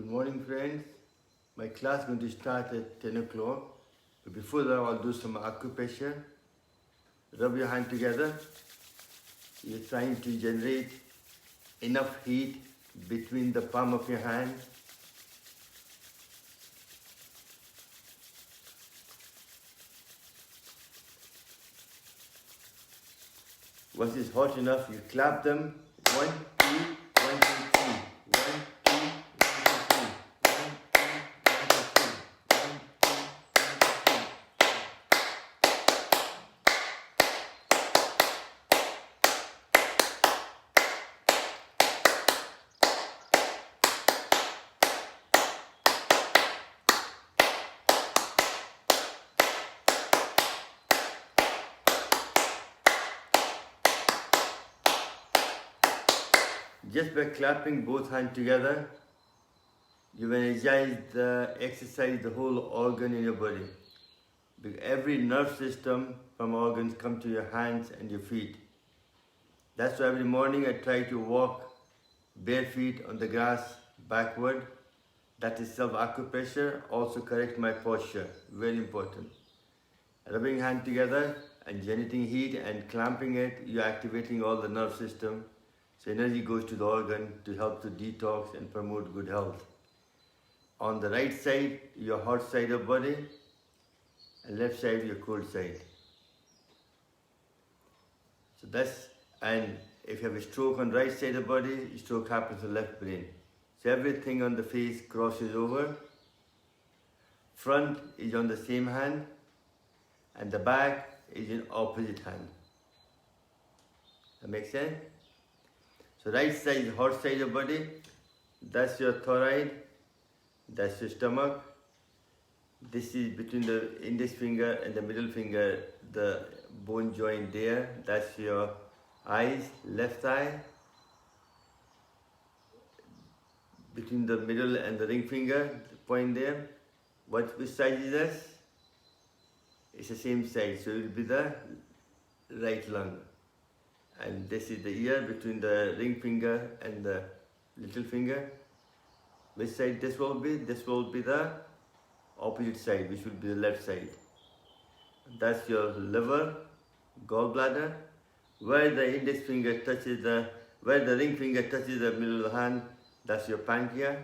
Good morning, friends. My class is going to start at 10 o'clock. But before that, I'll do some acupressure. Rub your hand together. You're trying to generate enough heat between the palm of your hand. Once it's hot enough, you clap them. 1, 2, 1, 2, 3. 1, 2, 1, 2, 3. 1, 2, 1, 2, 3. 1, 2, 1, 2, 3. 1, 2, 1, 2, 3. Just by clapping both hands together, you energize exercise the whole organ in your body. Because every nerve system from organs come to your hands and your feet. That's why every morning I try to walk bare feet on the grass backward. That is self-acupressure, also correct my posture, very important. Rubbing hand together and generating heat and clamping it, you're activating all the nerve system. So energy goes to the organ to help to detox and promote good health. On the right side, your hot side of body, and left side, your cold side. So and if you have a stroke on the right side of the body, stroke happens in the left brain. So everything on the face crosses over. Front is on the same hand, and the back is in opposite hand. That makes sense? So right side is hot side of body, that's your thyroid, that's your stomach. This is between the index finger and the middle finger, the bone joint there, that's your eyes, left eye. Between the middle and the ring finger, the point there. Which side is this? It's the same side, so it will be the right lung. And this is the ear between the ring finger and the little finger. Which side this will be? This will be the opposite side, which will be the left side. That's your liver, gallbladder. Where the index finger touches where the ring finger touches the middle of the hand, that's your pancreas.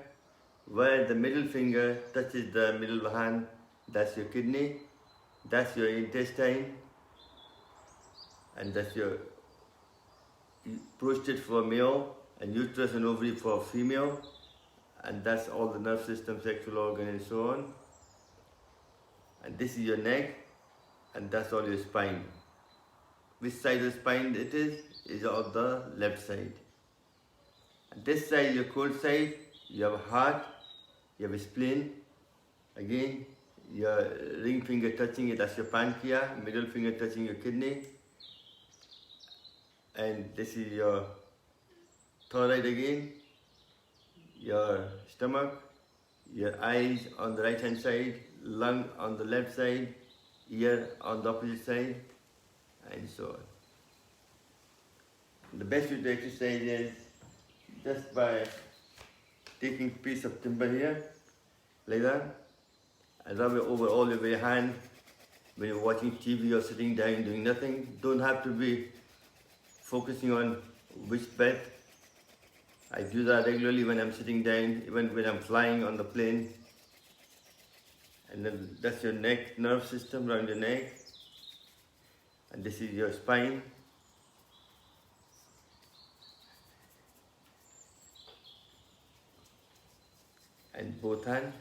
Where the middle finger touches the middle of the hand, that's your kidney. That's your intestine. And that's your prostate for male, and uterus and ovary for female, and that's all the nerve system, sexual organ, and so on. And this is your neck, and that's all your spine. Which side of the spine it is on the left side. And this side, your cold side, you have a heart, you have a spleen. Again, your ring finger touching it, that's your pancreas, middle finger touching your kidney. And this is your thyroid again, your stomach, your eyes on the right hand side, lung on the left side, ear on the opposite side, and so on. The best way to exercise is just by taking a piece of timber here, like that, and rub it over all over your hand when you're watching TV or sitting down doing nothing. Don't have to be focusing on which bed. I do that regularly when I'm sitting down, even when I'm flying on the plane. And then that's your neck, nerve system around your neck. And this is your spine. And both hands.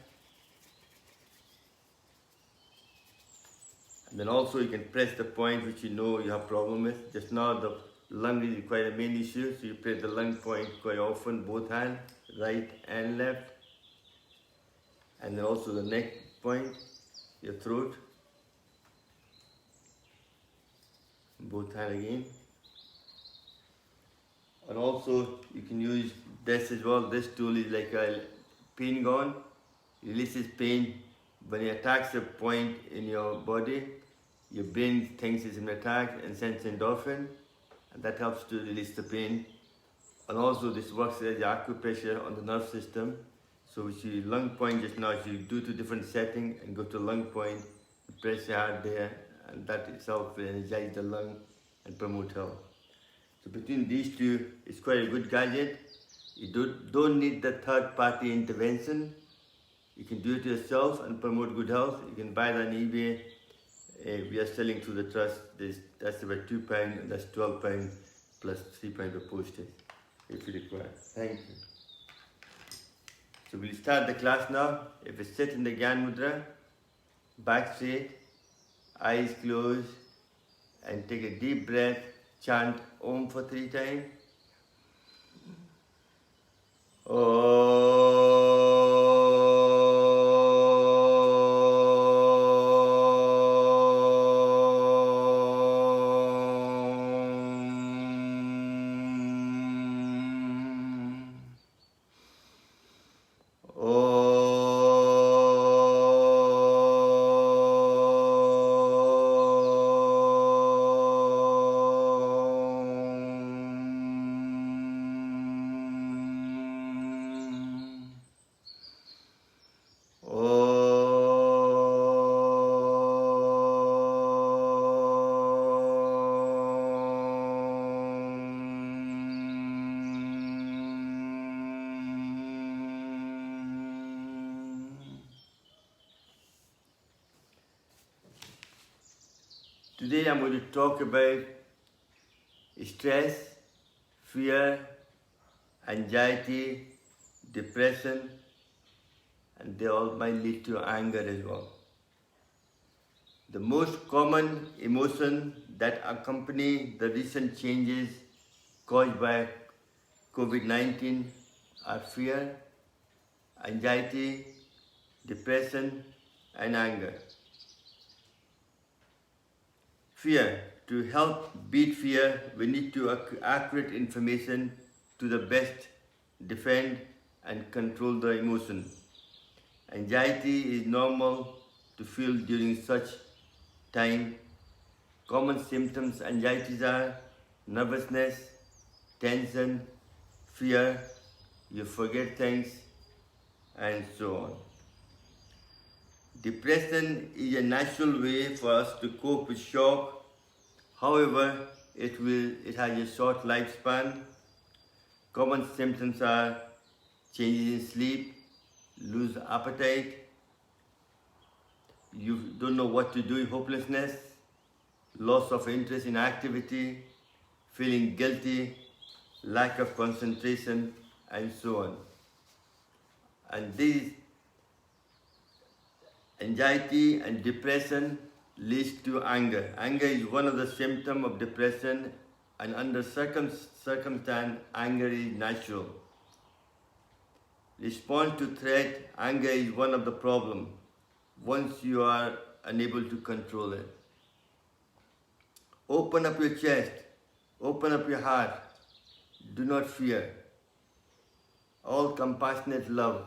And then also you can press the point which you know you have problem with. Just now the lung is quite a main issue, so you press the lung point quite often, both hands, right and left. And then also the neck point, your throat, both hands again. And also you can use this as well. This tool is like a pain gun, releases pain. When it attacks a point in your body, your brain thinks it's an attack and sends endorphin. And that helps to release the pain. And also this works as acupressure on the nerve system. So see lung point just now, so you do to different setting and go to lung point, press your heart there, and that itself will energize the lung and promote health. So between these two, it's quite a good gadget. You don't need the third party intervention. You can do it yourself and promote good health. You can buy that on eBay. We are selling through the trust. That's about £2, and that's £12 plus £3 of postage if you require. Thank you. So we'll start the class now. If you sit in the Gyan Mudra, back straight, eyes closed, and take a deep breath, chant Om for 3 times. Today I'm going to talk about stress, fear, anxiety, depression, and they all might lead to anger as well. The most common emotion that accompany the recent changes caused by COVID-19 are fear, anxiety, depression, and anger. Fear. To help beat fear, we need to accurate information to the best defend and control the emotion. Anxiety is normal to feel during such time. Common symptoms anxieties are nervousness, tension, fear, you forget things, and so on. Depression is a natural way for us to cope with shock. However, it has a short lifespan. Common symptoms are changes in sleep, lose appetite, you don't know what to do, hopelessness, loss of interest in activity, feeling guilty, lack of concentration, and so on. And these anxiety and depression leads to anger. Anger is one of the symptoms of depression, and under circumstance, anger is natural. Response to threat, anger is one of the problems once you are unable to control it. Open up your chest, open up your heart, do not fear. All compassionate love.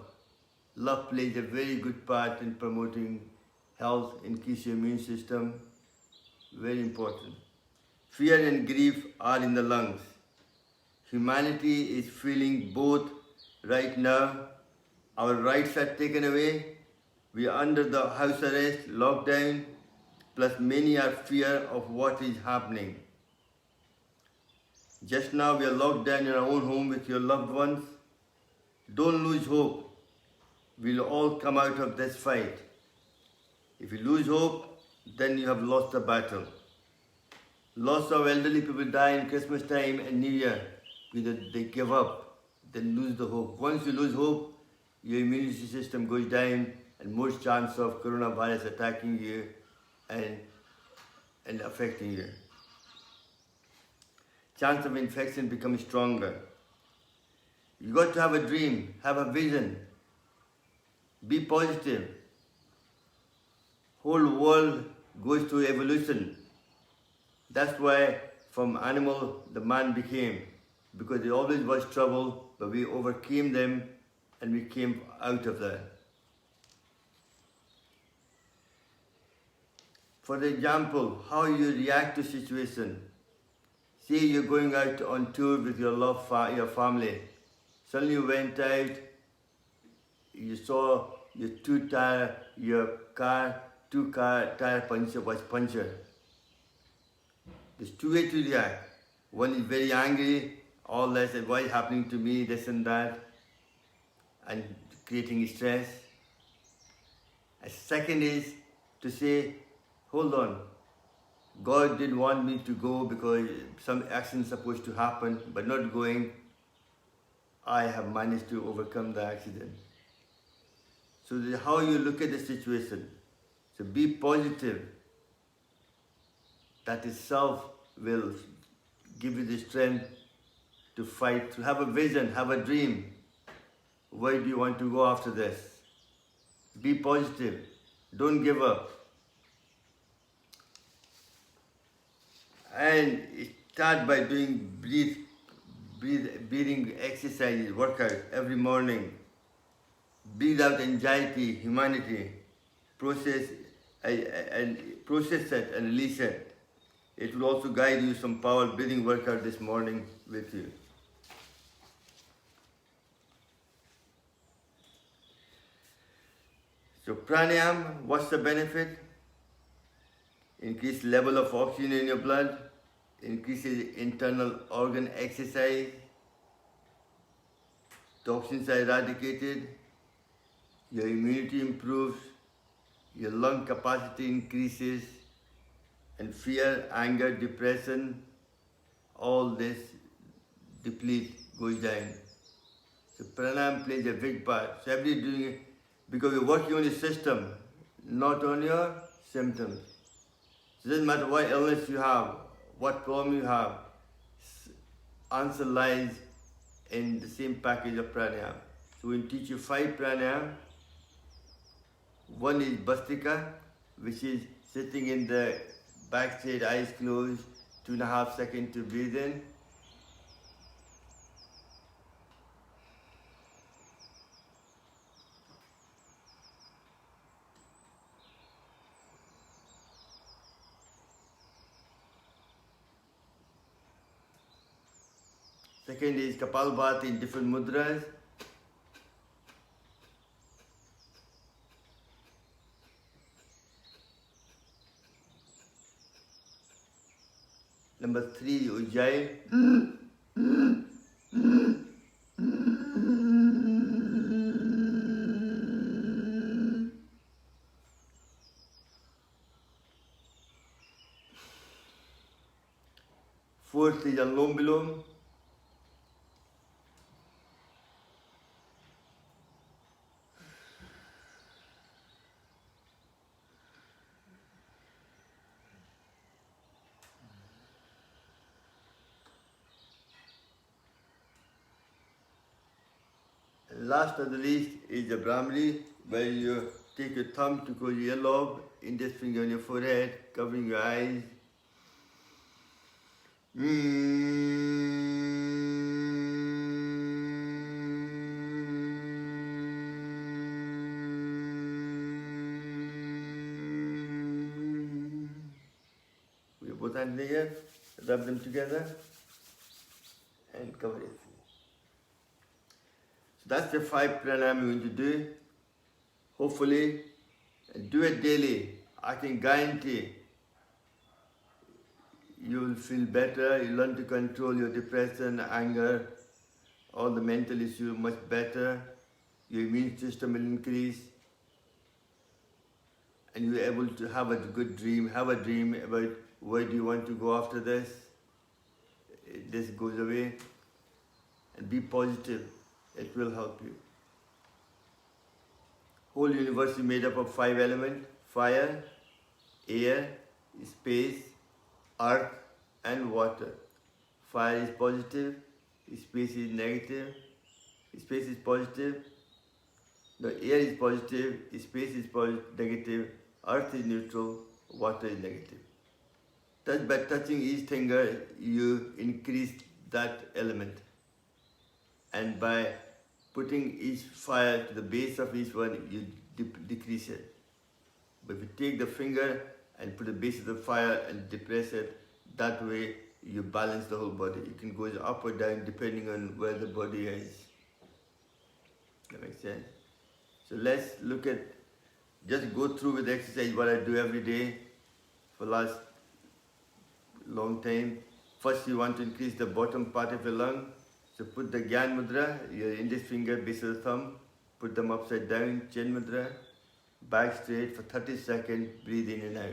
Love plays a very good part in promoting health, increase your immune system, very important. Fear and grief are in the lungs. Humanity is feeling both right now. Our rights are taken away. We are under the house arrest, lockdown, plus many are fear of what is happening. Just now we are locked down in our own home with your loved ones. Don't lose hope. We'll all come out of this fight. If you lose hope, then you have lost the battle. Lots of elderly people die in Christmas time and New Year because they give up, then lose the hope. Once you lose hope, your immunity system goes down and more chance of coronavirus attacking you and affecting you. Chance of infection becomes stronger. You got to have a dream, have a vision. Be positive. Whole world goes through evolution. That's why from animal the man became, because there always was trouble, but we overcame them and we came out of that. For example, how you react to situation. Say you're going out on tour with your family. Suddenly you went out, you saw your two-car tire puncture was punctured. There's two ways to react. One is very angry, all that, and why is happening to me, this and that, and creating stress. And second is to say, hold on, God didn't want me to go because some action is supposed to happen, but not going. I have managed to overcome the accident. So this is how you look at the situation. So be positive. That itself will give you the strength to fight, to have a vision, have a dream. Where do you want to go after this? Be positive. Don't give up. And start by doing breathing exercises, workout every morning. Breathe out anxiety, humanity. Process it and release it. It will also guide you some power breathing workout this morning with you. So pranayama, what's the benefit? Increase level of oxygen in your blood, increases internal organ exercise, toxins are eradicated, your immunity improves, your lung capacity increases, and fear, anger, depression, all this goes down. So pranayama plays a big part. So everybody doing it because you're working on your system, not on your symptoms. So it doesn't matter what illness you have, what problem you have, answer lies in the same package of pranayama. So we teach you 5 pranayama. One is Bhastrika, which is sitting in the back straight, eyes closed, 2.5 seconds to breathe in. Second is Kapalabhati in different mudras. Number 3, Ujjayi. Fourth is Anlom Vilom. Last but not least is the Brahmari, where you take your thumb to close your earlobe, index finger on your forehead, covering your eyes. Put your both hands here, rub them together, and cover it. That's the 5 pranayama you're going to do. Hopefully, do it daily. I can guarantee you will feel better. You learn to control your depression, anger, all the mental issues much better. Your immune system will increase. And you're able to have a good dream. Have a dream about where do you want to go after this. This goes away. And be positive. It will help you. Whole universe is made up of 5 elements: fire, air, space, earth, and water. Fire is positive, space is negative, space is positive, the air is positive, space is negative, earth is neutral, water is negative. By touching each finger, you increase that element. And by putting each fire to the base of each one, you decrease it. But if you take the finger and put the base of the fire and depress it, that way you balance the whole body. You can go up or down depending on where the body is. That makes sense? So let's look at, just go through with the exercise what I do every day for last long time. First you want to increase the bottom part of your lung. So put the Gyan Mudra, your index finger, base of the thumb, put them upside down, Chin Mudra, back straight for 30 seconds, breathe in and out.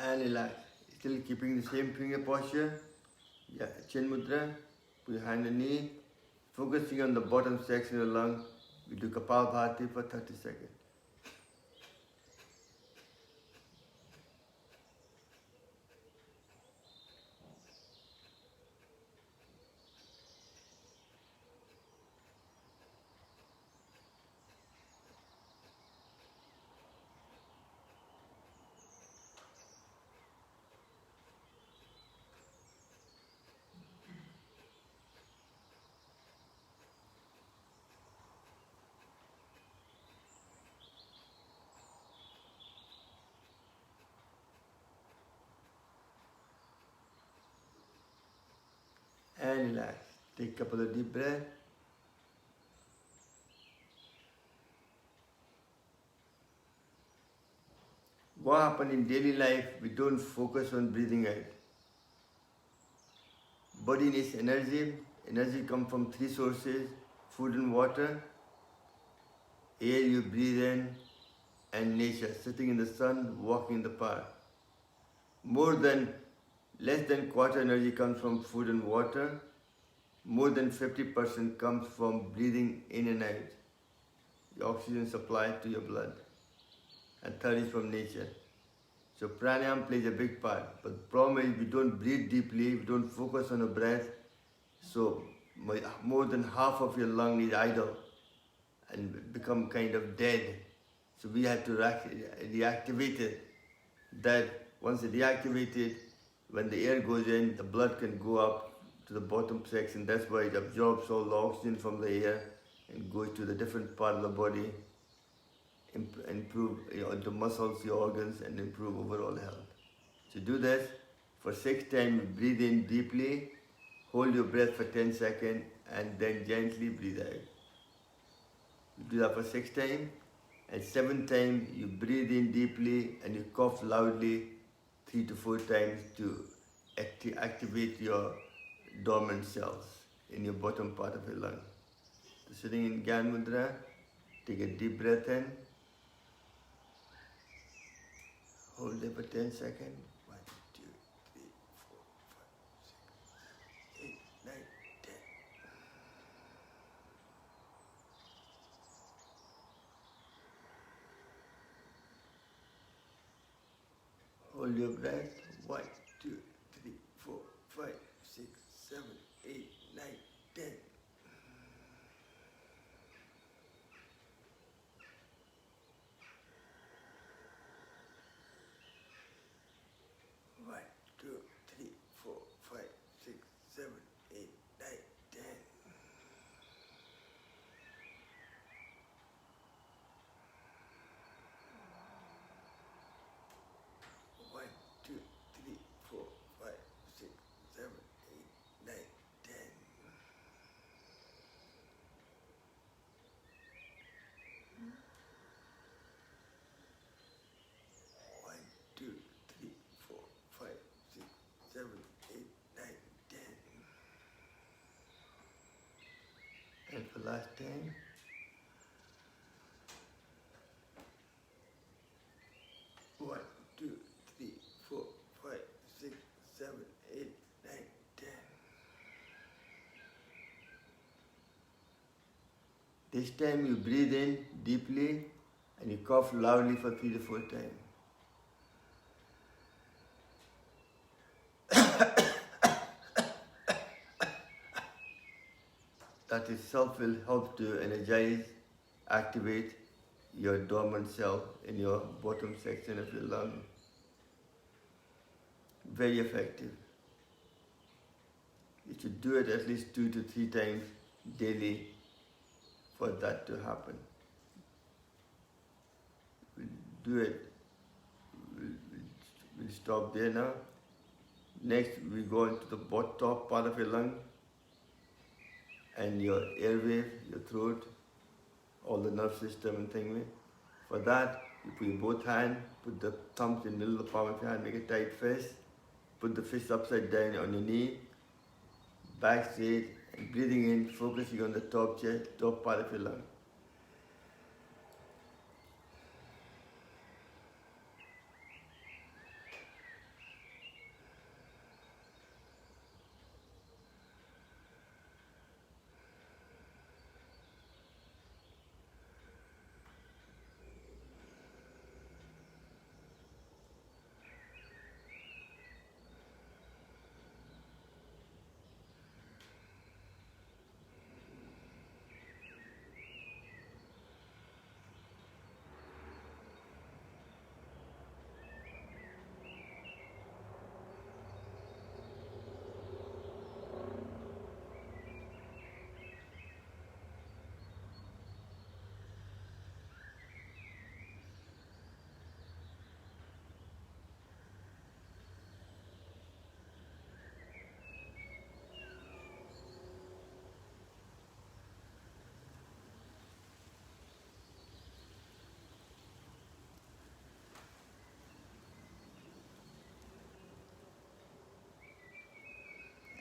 And relax. Still keeping the same finger posture. Yeah, Chin Mudra. Put your hand on the knee. Focusing on the bottom section of the lung. We do Kapalabhati for 30 seconds. And relax. Take a couple of deep breaths. What happens in daily life, we don't focus on breathing out. Body needs energy. Energy comes from three sources: food and water, air you breathe in, and nature, sitting in the sun, walking in the park. Less than quarter energy comes from food and water. More than 50% comes from breathing in and out, the oxygen supply to your blood. And third is from nature. So pranayama plays a big part. But the problem is we don't breathe deeply, we don't focus on the breath. So more than half of your lung is idle and become kind of dead. So we have to reactivate it. That once it deactivated, when the air goes in, the blood can go up to the bottom section. That's why it absorbs all the oxygen from the air and goes to the different part of the body, improve the muscles, the organs, and improve overall health. So do this for 6 times. Breathe in deeply, hold your breath for 10 seconds, and then gently breathe out. You do that for 6 times. And 7th time, you breathe in deeply and you cough loudly 3 to 4 times to activate your dormant cells in your bottom part of your lung. So sitting in Gyan Mudra, take a deep breath in, hold it for 10 seconds. 1, 2, 3, 4, 5, 6, 7, 8, 9, 10. Hold your breath. 1, 2, 3, 4, 5, 6, 7, 8, 9, 10. 1, 2, 3, 4, 5, 6, 7, 8, 9, 10. 1, 2, 3, 4, for last time. One, two, three, 4, 5, 6, 7, 8, 9, 10. This time you breathe in deeply and you cough loudly for 3 to 4 times. That itself will help to energize, activate your dormant cell in your bottom section of your lung. Very effective. You should do it at least 2 to 3 times daily for that to happen. We'll do it. We'll stop there now. Next, we go into the top part of your lung and your airway, your throat, all the nerve system and thing. For that, you put your both hands, put the thumbs in the middle of the palm of your hand, make a tight fist, put the fist upside down on your knee, back straight, and breathing in, focusing on the top chest, top part of your lung.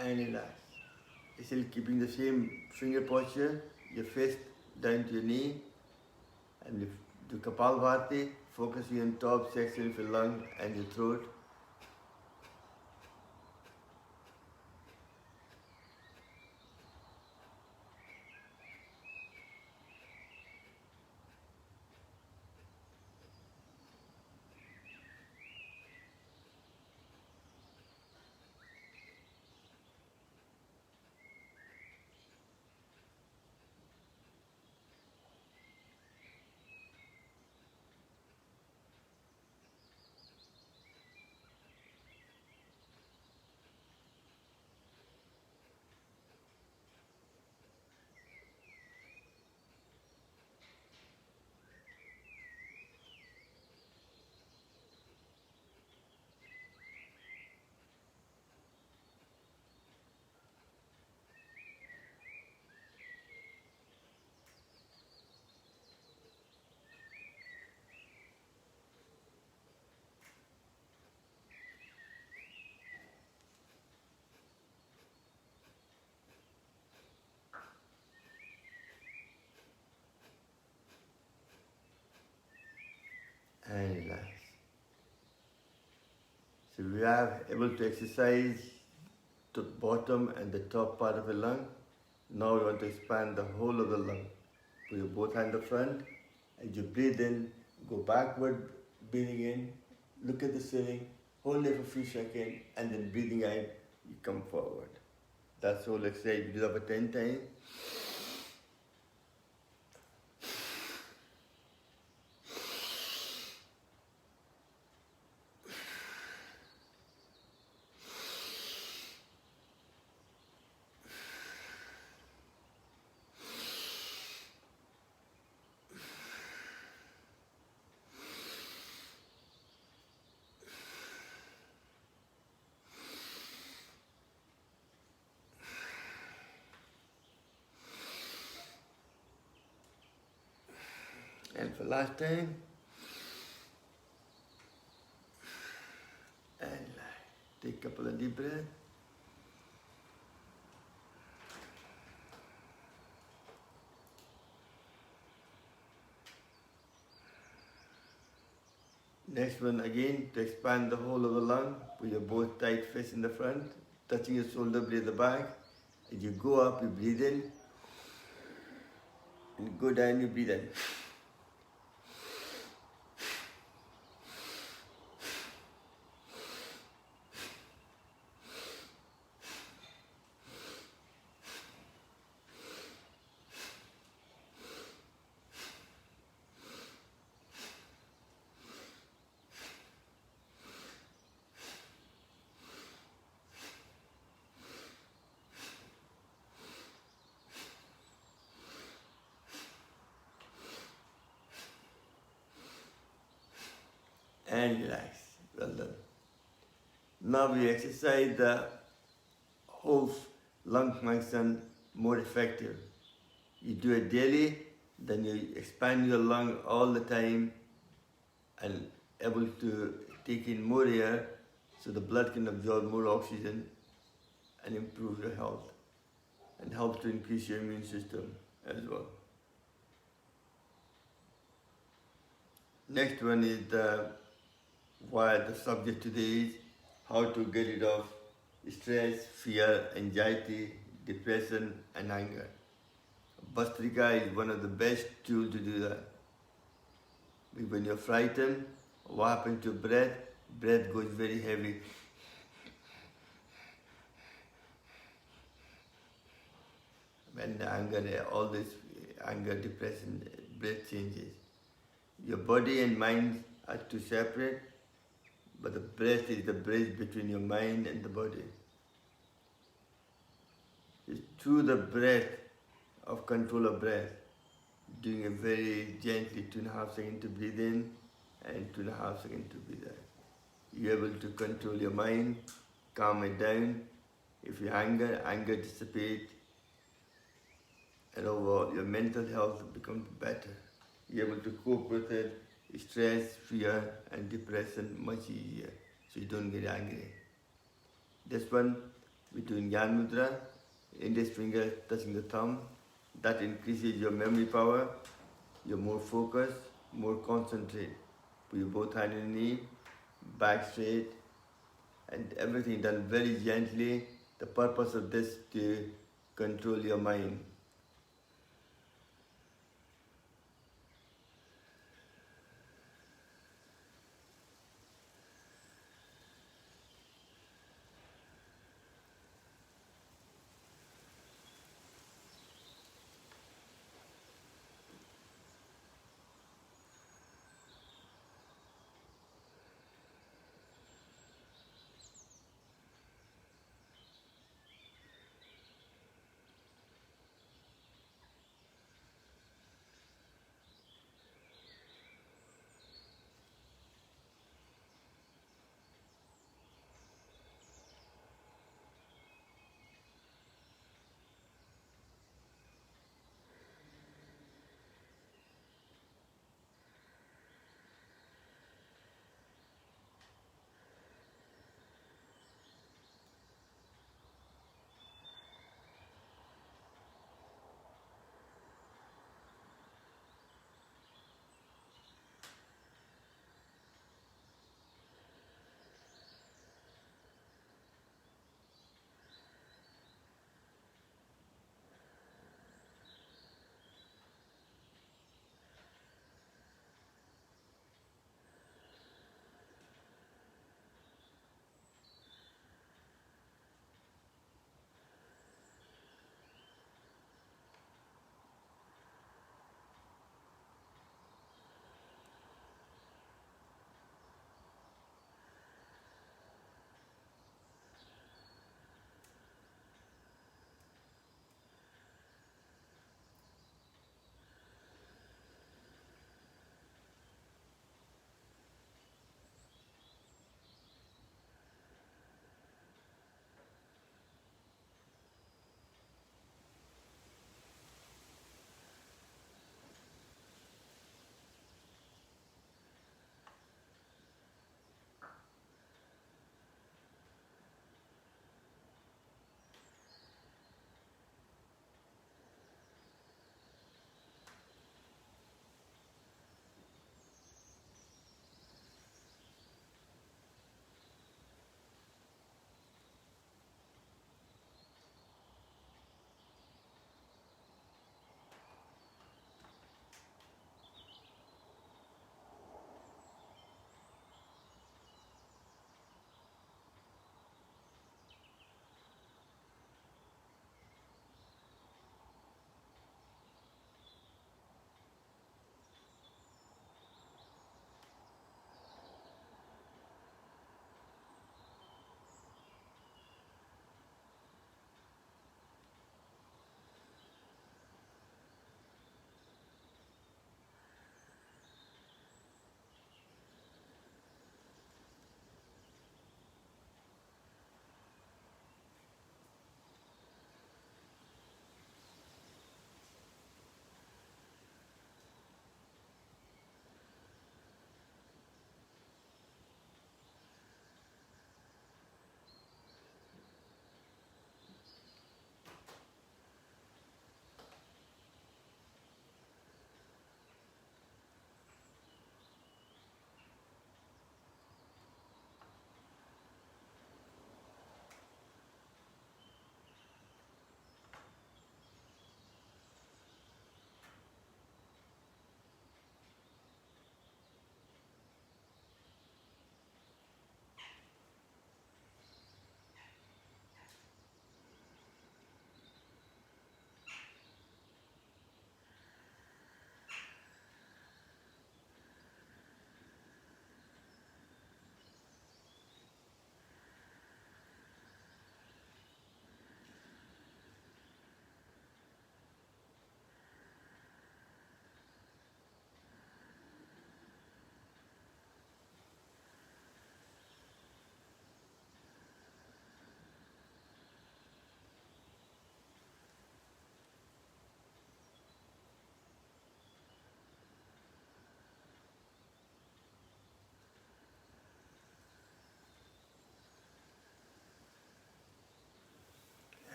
And relax. Still keeping the same finger posture, your fist down to your knee, and you do Kapalabhati, focusing on top section of your lung and your throat. And relax. So we are able to exercise the bottom and the top part of the lung. Now we want to expand the whole of the lung. Put your both hands up front. As you breathe in, go backward, breathing in, look at the ceiling, hold it for a few seconds, and then breathing out, you come forward. That's all exercise. We do that for 10 times. And for last time, and take a couple of deep breaths. Next one again, to expand the whole of the lung, put your both tight fists in the front, touching your shoulder blade at the back. As you go up, you breathe in, and go down, you breathe in. And relax. Well done. Now we exercise the whole lung function more effective. You do it daily, then you expand your lung all the time and able to take in more air so the blood can absorb more oxygen and improve your health and help to increase your immune system as well. Next one is why the subject today is how to get rid of stress, fear, anxiety, depression and anger. Bhastrika is one of the best tools to do that. When you're frightened, what happens to your breath? Breath goes very heavy. When the anger, all this anger, depression, breath changes. Your body and mind are two separate, but the breath is the bridge between your mind and the body. It's through the breath of control of breath, doing it very gently, 2.5 seconds to breathe in and 2.5 seconds to breathe out. You're able to control your mind, calm it down. If you anger dissipates, and overall your mental health becomes better. You're able to cope with it, stress, fear and depression much easier, so you don't get angry. This one, we're doing Jnana Mudra, index finger touching the thumb. That increases your memory power, you're more focused, more concentrate. Put your both hands on your knee, back straight, and everything done very gently. The purpose of this to control your mind.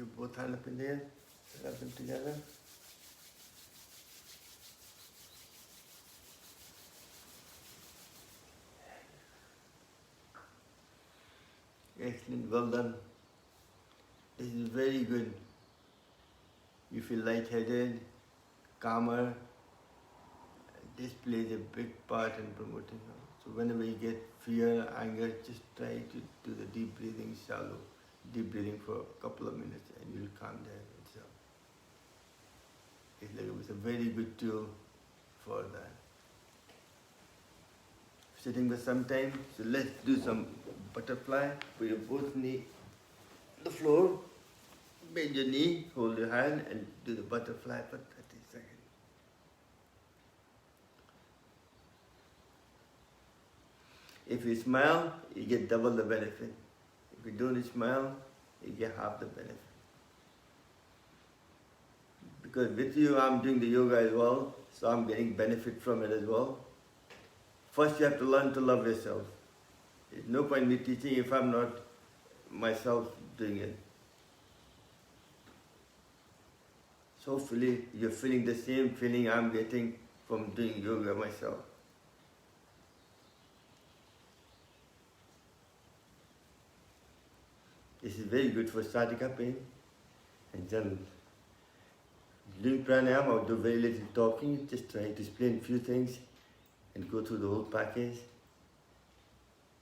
your both hands up in the air, rub them together. Excellent, well done. This is very good. You feel lightheaded, calmer. This plays a big part in promoting. So whenever you get fear, anger, just try to do the deep breathing, shallow deep breathing for a couple of minutes, and you'll calm down itself. It's a very good tool for that. Sitting for some time, so let's do some butterfly. Put your both knee on the floor, bend your knee, hold your hand, and do the butterfly for 30 seconds. If you smile, you get double the benefit. If you don't smile, you get half the benefit. Because with you, I'm doing the yoga as well, so I'm getting benefit from it as well. First, you have to learn to love yourself. There's no point in me teaching if I'm not myself doing it. So hopefully, you're feeling the same feeling I'm getting from doing yoga myself. This is very good for sciatica pain and general. Doing pranayama, I'll do very little talking, just try to explain a few things and go through the whole package.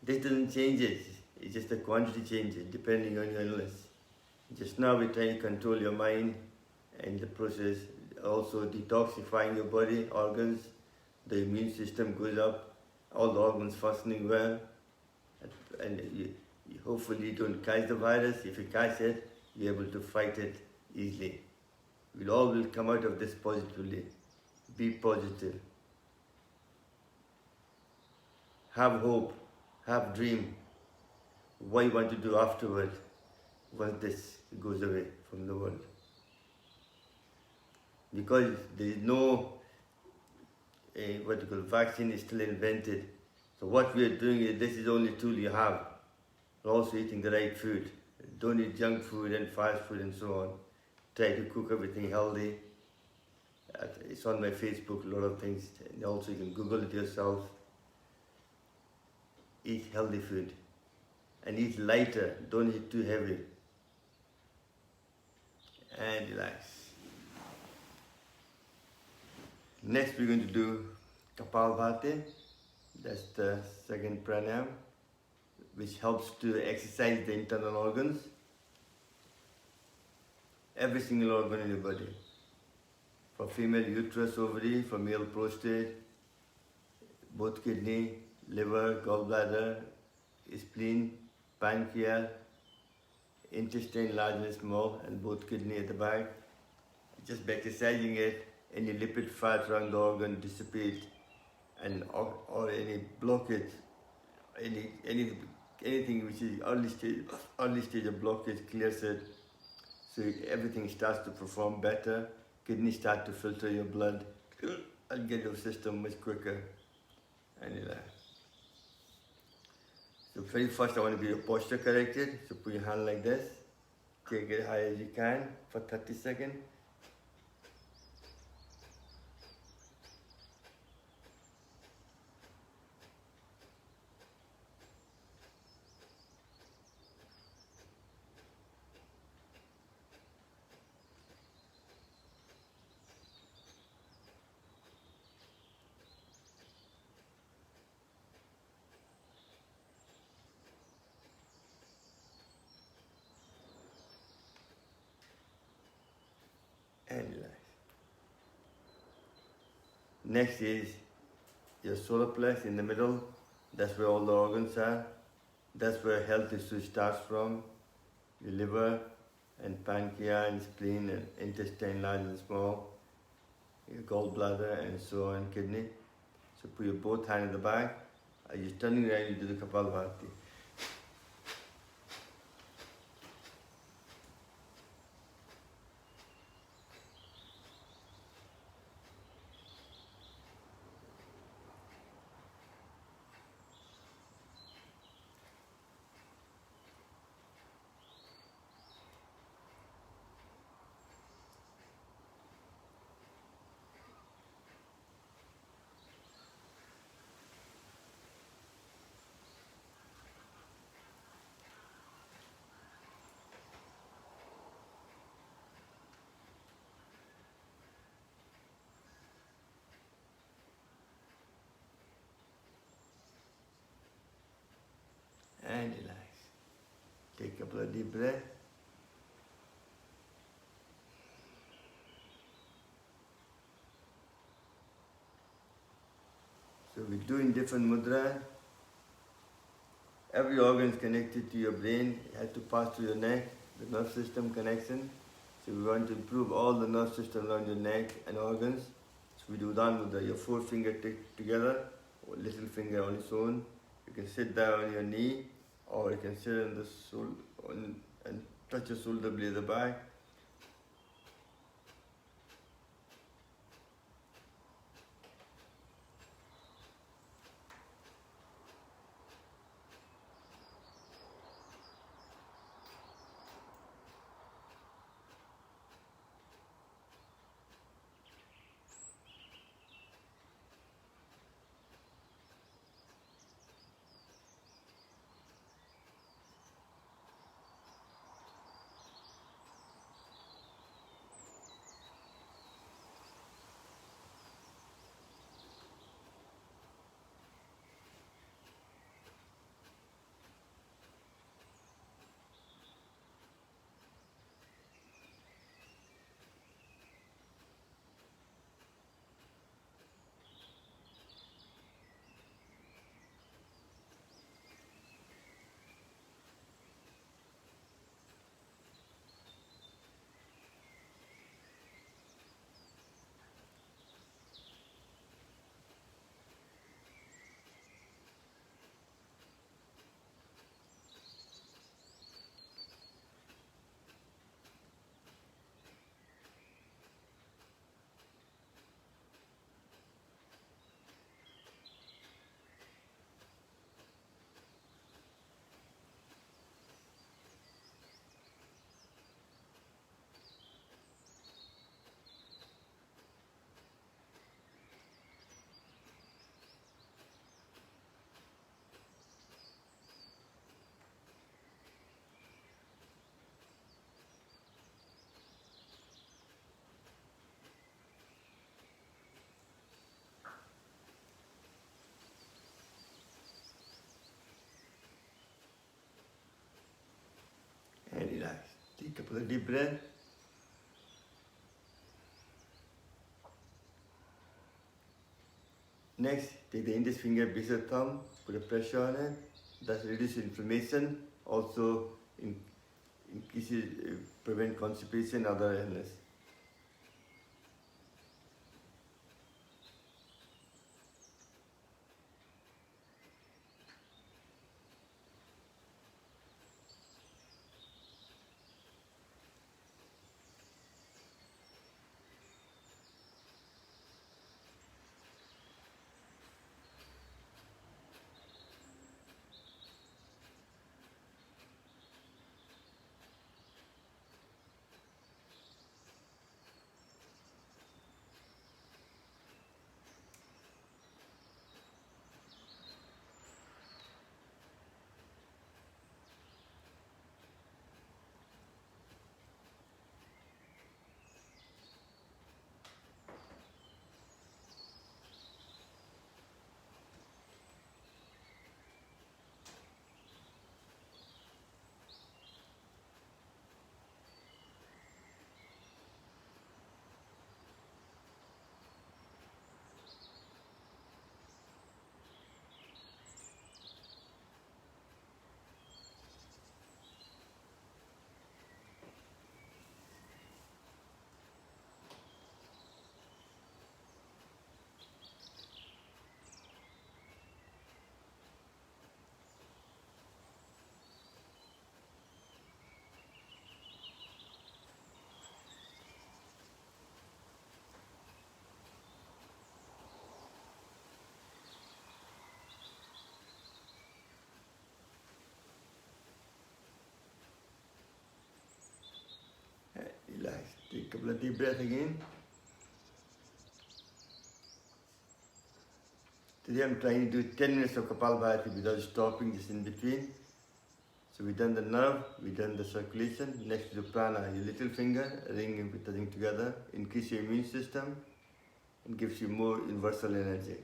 This doesn't change it, it's just the quantity changes depending on your illness. Just now we're trying to control your mind and the process, also detoxifying your body, organs, the immune system goes up, all the organs functioning well, and you hopefully you don't catch the virus. If you catch it, you're able to fight it easily. We'll all will come out of this positively. Be positive. Have hope. Have dream. What you want to do afterward once this goes away from the world. Because there is no vaccine is still invented. So what we are doing is, this is the only tool you have. We're also eating the right food. Don't eat junk food and fast food and so on. Try to cook everything healthy. It's on my Facebook, a lot of things. And also you can Google it yourself. Eat healthy food. And eat lighter, don't eat too heavy. And relax. Next we're going to do Kapalabhati. That's the second pranayama, which helps to exercise the internal organs. Every single organ in your body. For female, uterus, ovary; for male, prostate, both kidney, liver, gallbladder, spleen, pancreas, intestine large and small, and both kidney at the back. Just by exercising it, any lipid fat around the organ dissipate, and or any blockage, anything which is early stage of blockage clears it. So everything starts to perform better. Kidneys start to filter your blood and get your system much quicker. And so very first I want to get your posture corrected. So put your hand like this. Take it high as you can for 30 seconds. And relax. Next is your solar plex in the middle. That's where all the organs are. That's where health issue starts from. Your liver and pancreas and spleen and intestine large and small. Your gallbladder and so on, kidney. So put your both hands in the back. As you're turning around, you do the Kapalabhati. Take a couple of deep breaths. So we're doing different mudra. Every organ is connected to your brain. It has to pass through your neck, the nerve system connection. So we want to improve all the nerve system around your neck and organs. So we do that with your forefinger together, or little finger on its own. You can sit down on your knee, or you can sit on the and touch your shoulder blade at the back. And relax. Take a couple of deep breaths. Next, take the index finger, base of thumb, put a pressure on it. That reduces inflammation, also increases, prevent constipation, other illness. Relax. Take a couple of deep breaths again. Today I'm trying to do 10 minutes of Kapalabhati without stopping, just in between. So we've done the nerve, we've done the circulation. Next to the prana, your little finger, ring with the ring together, increase your immune system and gives you more universal energy.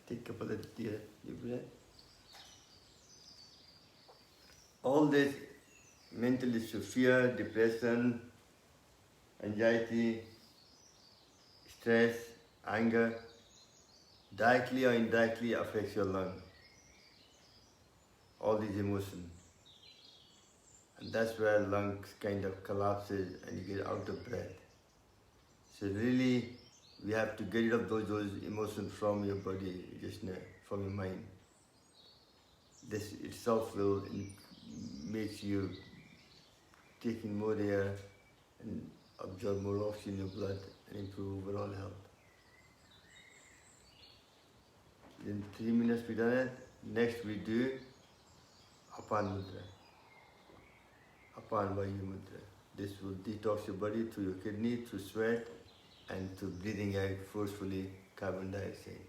Take a couple of deep breath. All this mental issue, fear, depression, anxiety, stress, anger, directly or indirectly affects your lung. All these emotions. And that's where lungs kind of collapses and you get out of breath. So really, we have to get rid of those emotions from your body, just from your mind. This itself will make you taking more air and absorb more oxygen in your blood and improve overall health. In 3 minutes we done it. Next we do Apan Mudra. Apan Vayu Mudra. This will detox your body through your kidney, through sweat, and through breathing out forcefully carbon dioxide.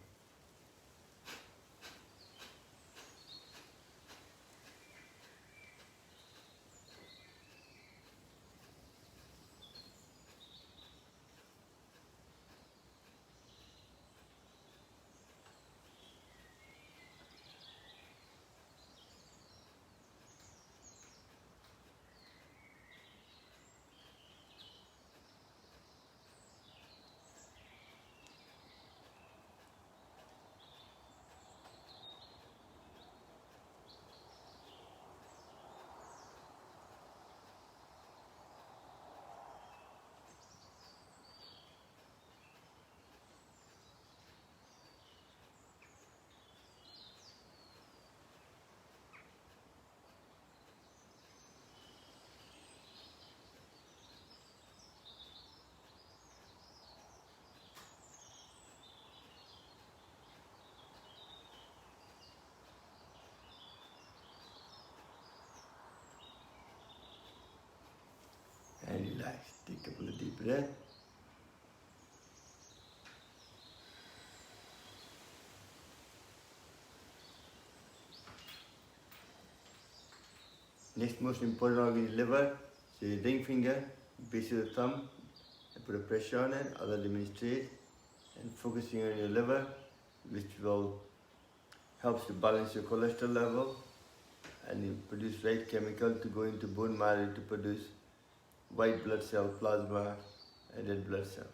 And relax. Take a couple of deep breaths. Next most important organ is liver. So your ring finger, base of the thumb, and put a pressure on it, other remain straight, and focusing on your liver, which will helps to balance your cholesterol level and you produce right chemical to go into bone marrow to produce white blood cell, plasma, and red blood cell.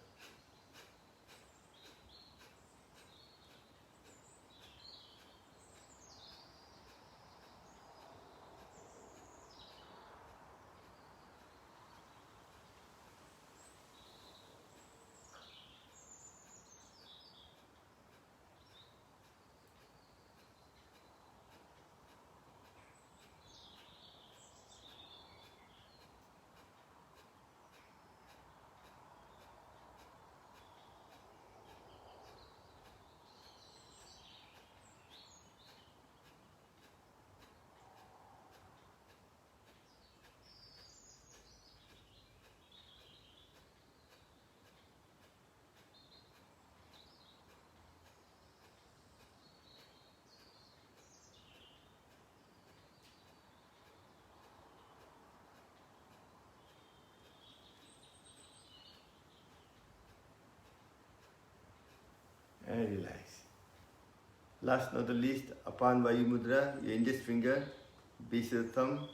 And relax. Last not the least, Apan Vayu Mudra, your index finger, base of the thumb,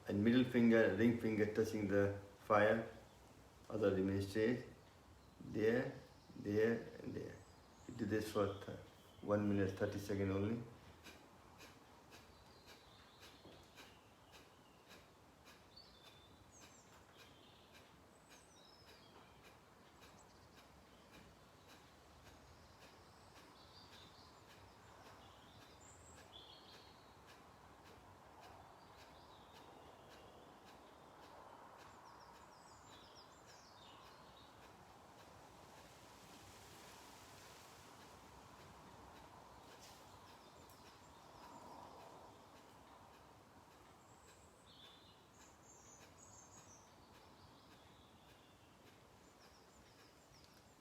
and middle finger, ring finger touching the fire, other remain straight, there, there, and there. You do this for 1 minute 30 seconds only.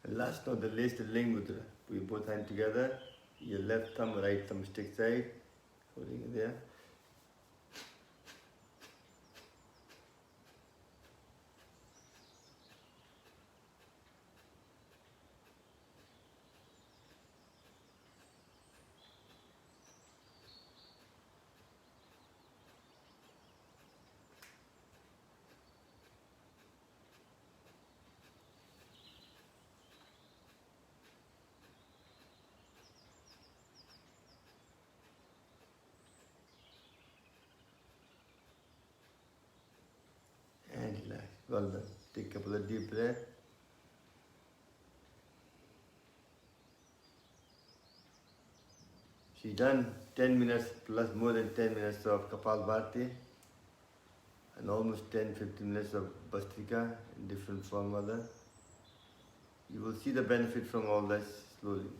And last not the least, the Ling Mudra. Put your both hands together, your left thumb, right thumb stick side, holding it there. Well done. Take a couple of deep breaths. She's done 10 minutes plus more than 10 minutes of Kapalabhati and almost 10-15 minutes of Bhastrika in different form or other. You will see the benefit from all this slowly.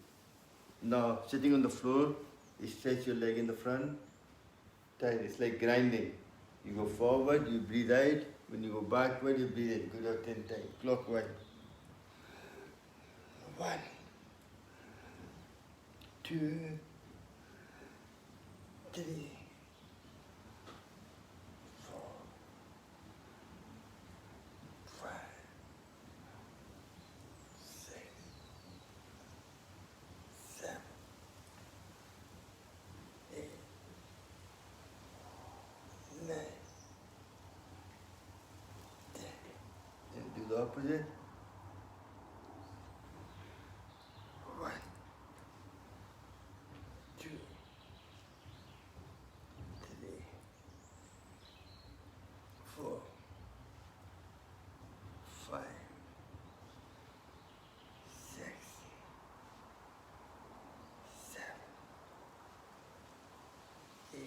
Now, sitting on the floor, you stretch your leg in the front, tight. It's like grinding. You go forward, you breathe out. When you go backward, you breathe in. Go down 10 times, clockwise. 1, 2, 3, 4, 5, 6, 7, 8, 9, 10. And do the opposite. 1, 2, 3, 4, 5, 6, 7, 8,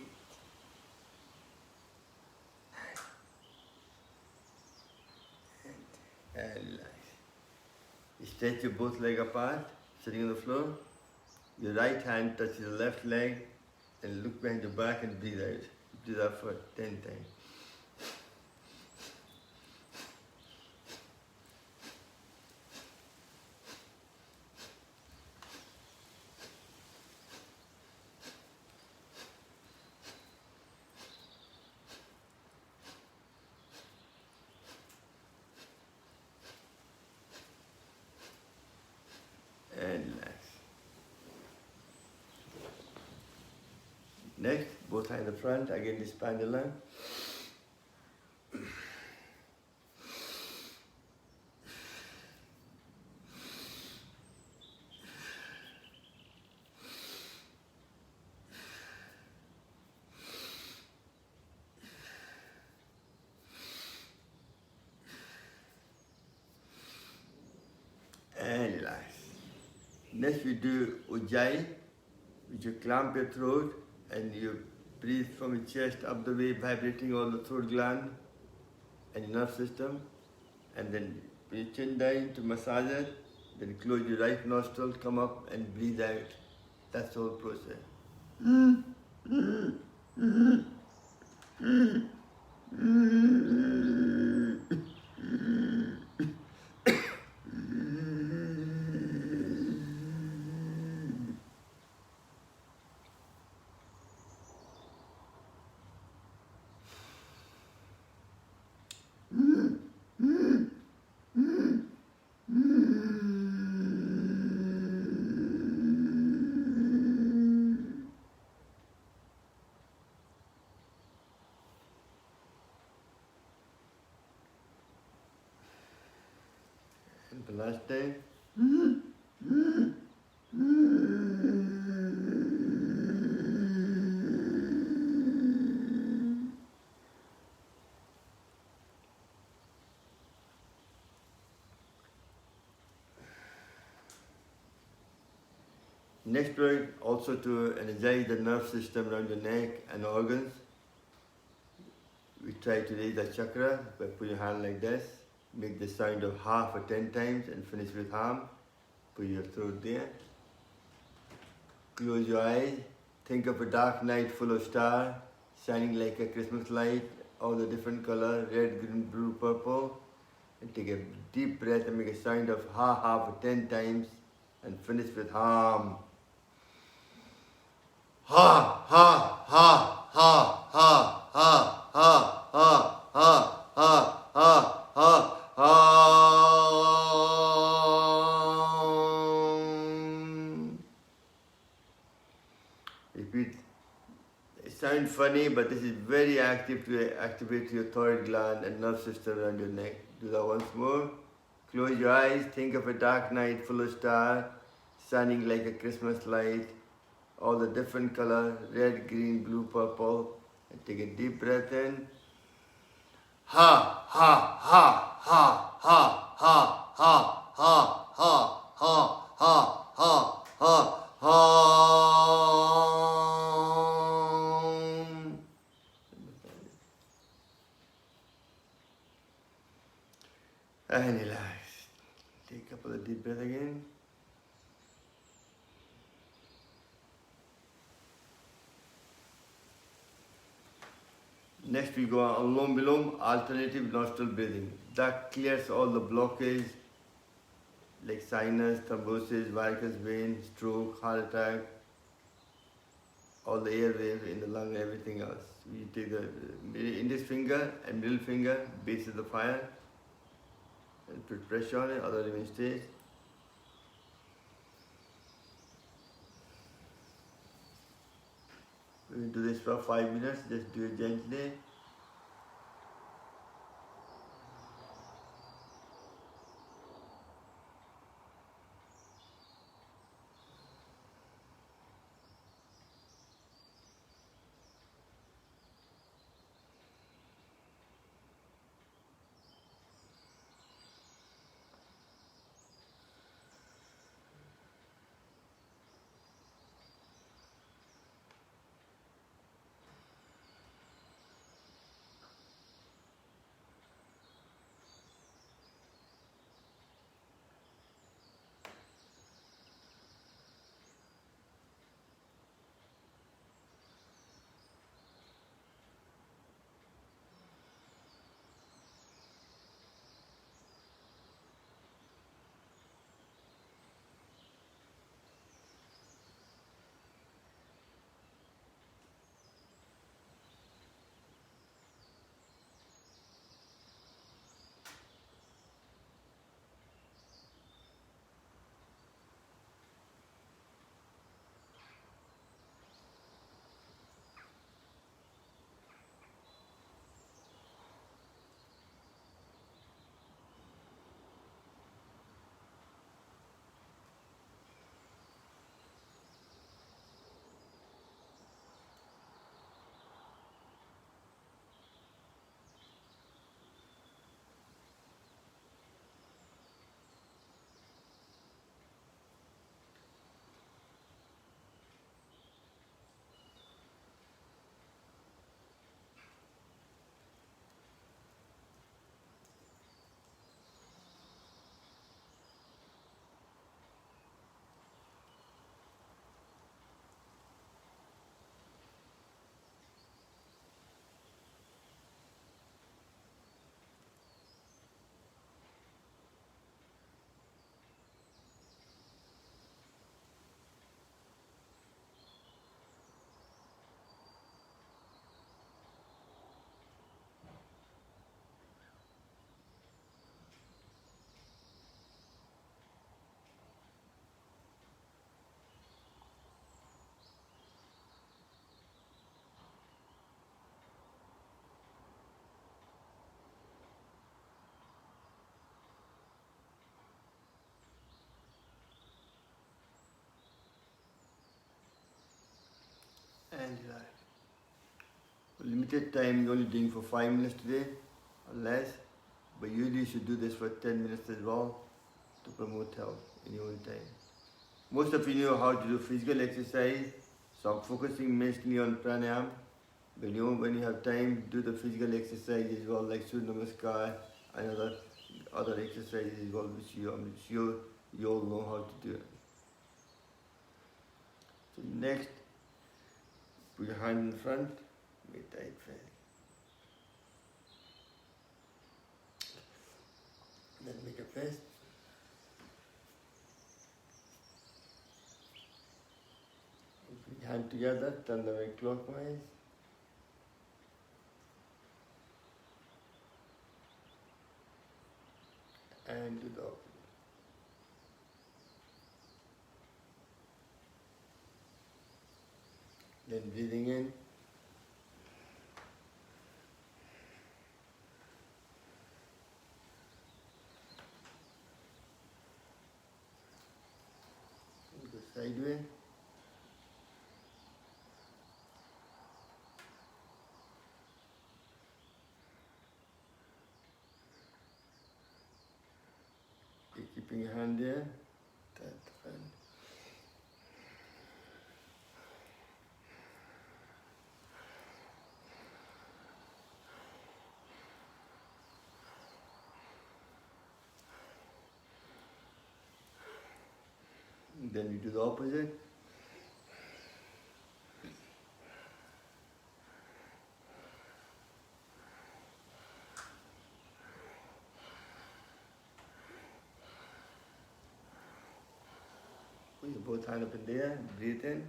9, and relax. You stretch your both legs apart, sitting on the floor. Your right hand touches the left leg and look behind your back and breathe out. Do that for 10 times. And relax. Next, both hands in the front, again this pendulum. And relax. Next we do Ujjayi, which you clamp your throat and you breathe from your chest up the way, vibrating all the throat gland and your nerve system. And then put your chin down to massage it, then close your right nostril, come up and breathe out. That's the whole process. And the last time. Next word, also to energize the nerve system around your neck and organs. We try to raise the chakra by putting your hand like this. Make the sound of ha for 10 times and finish with ham. Put your throat there. Close your eyes. Think of a dark night full of stars, shining like a Christmas light, all the different colors, red, green, blue, purple. And take a deep breath and make a sound of ha for 10 times and finish with ham. Ha, ha, ha, ha, ha, ha, ha, ha, ha, ha, ha, ha, ha. Repeat. It sounds funny, but this is very active to activate your thyroid gland and nerve system around your neck. Do that once more. Close your eyes. Think of a dark night full of stars, shining like a Christmas light. All the different colors, red, green, blue, purple. And take a deep breath in. ha, ha, ha, ha, ha, ha, ha, ha, ha, ha, ha, ha, ha, ha. And relax. Take a couple of deep breaths again. Next we go on Anulom Vilom, alternative nostril breathing. That clears all the blockage like sinus, thrombosis, varicose vein, stroke, heart attack, all the airways in the lung, everything else. We take the index finger and middle finger, base of the fire, and put pressure on it, other remain stays. We will do this for 5 minutes, just do it gently. And relax. Limited time, you're only doing for 5 minutes today or less, but usually you should do this for 10 minutes as well to promote health in your own time. Most of you know how to do physical exercise, so I'm focusing mainly on pranayama. When you have time, do the physical exercise as well, like Surya Namaskar and other exercises as well, which I'm sure you all know how to do it. So next, put your hand in front, make tight fast. Then make a fist. Put your hand together, turn the way clockwise. And do the opposite. Then breathing in. Go sideways. keeping your hand there. That hand. Then you do the opposite. Put your both hands up in there, breathe in.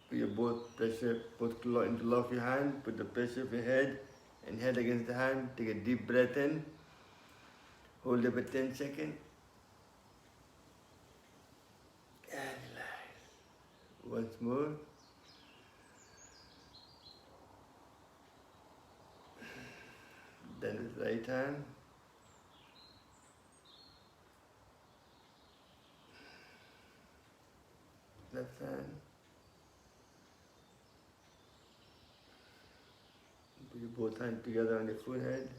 Put your both pressure, both interlock your hand, put the pressure of your head and head against the hand. Take a deep breath in. Hold it for 10 seconds. And relax. Once more. Then with right hand. Left hand. Put your both hands together on your forehead.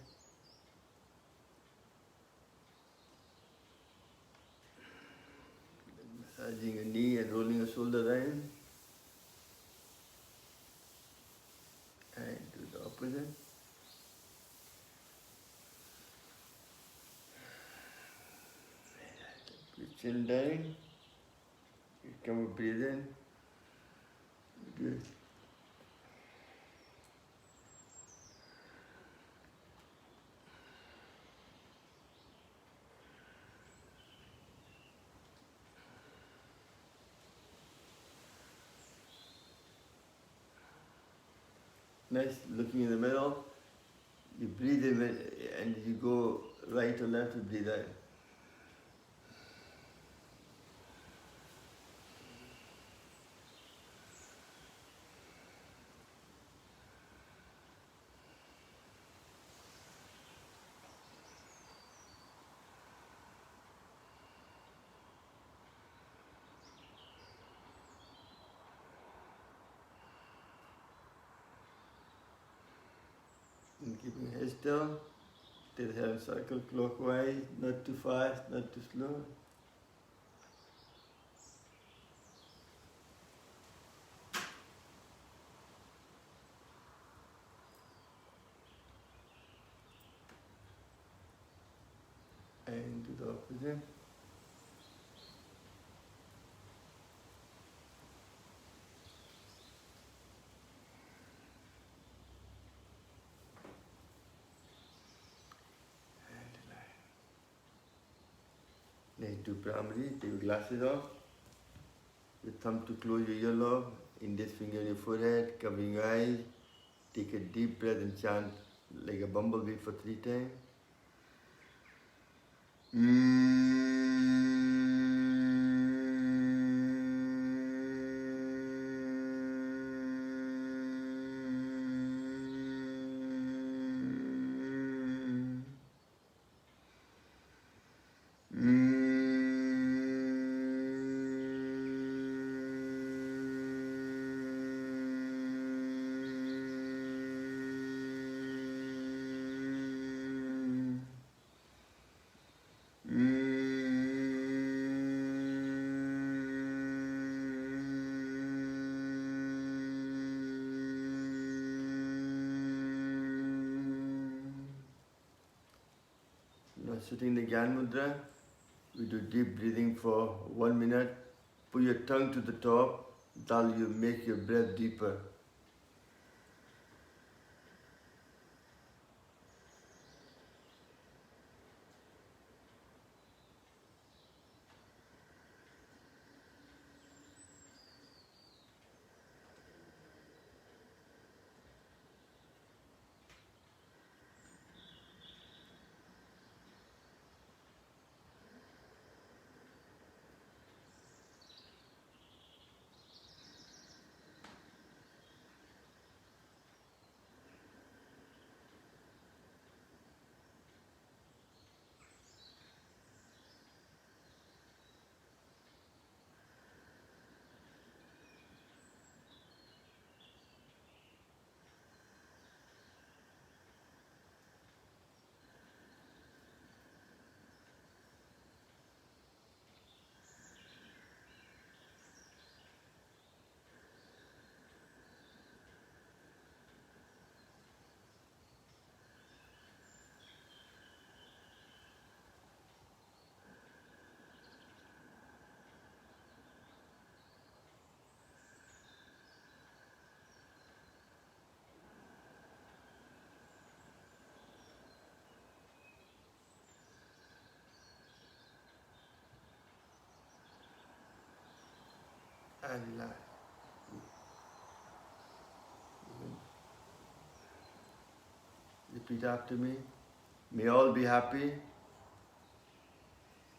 Massaging your knee and rolling your shoulder in. And do the opposite. Put your chin down. You come and breathe in. Good. Nice, looking in the middle. You breathe in and you go right or left, you breathe out. And keeping your head still, take the head circle clockwise, not too fast, not too slow. And do the opposite. Next do primary, take your glasses off. Your thumb to close your earlobe, index finger on your forehead, covering your eyes. Take a deep breath and chant like a bumblebee for 3 times. Now sitting in the Gyan Mudra, we do deep breathing for 1 minute. Put your tongue to the top, that'll make your breath deeper. relax. Repeat after me. May all be happy.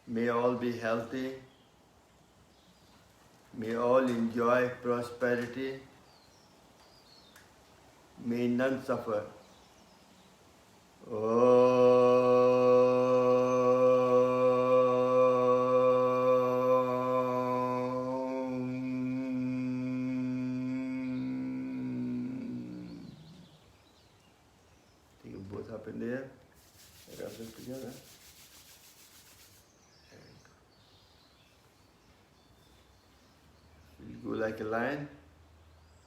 May all be healthy. May all enjoy prosperity. May none suffer. Take them both up in there. Rub them together. You go like a lion.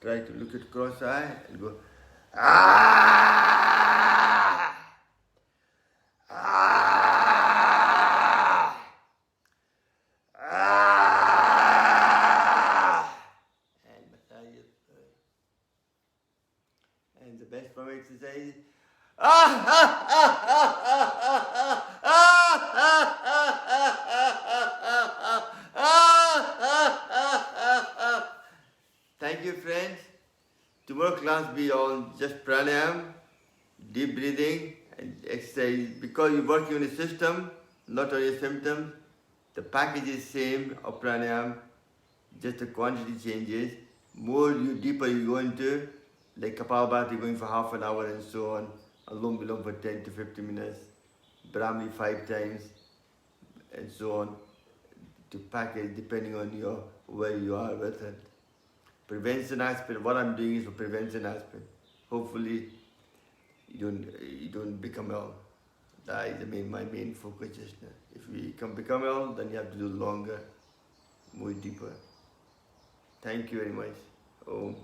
Try to look at cross-eye and go, ah! Ah! Ah! And massage it. And the best form of exercise, ah! Ah! Ah! Ah! Ah! Ah! Thank you, friends. Tomorrow class be on just pranayama, deep breathing and exercise. Because you're working on the system, not on your symptoms. The package is same of pranayama, just the quantity changes. Deeper you go into, like Kapalabhati going for half an hour and so on, Alom Bilom for 10 to 15 minutes, Brahmi 5 times, and so on, to package depending on where you are with it. Prevention aspect, what I'm doing is for prevention aspect. Hopefully you don't become ill. That is my main focus just now. If we can become ill, then you have to do longer, more deeper. Thank you very much. Om.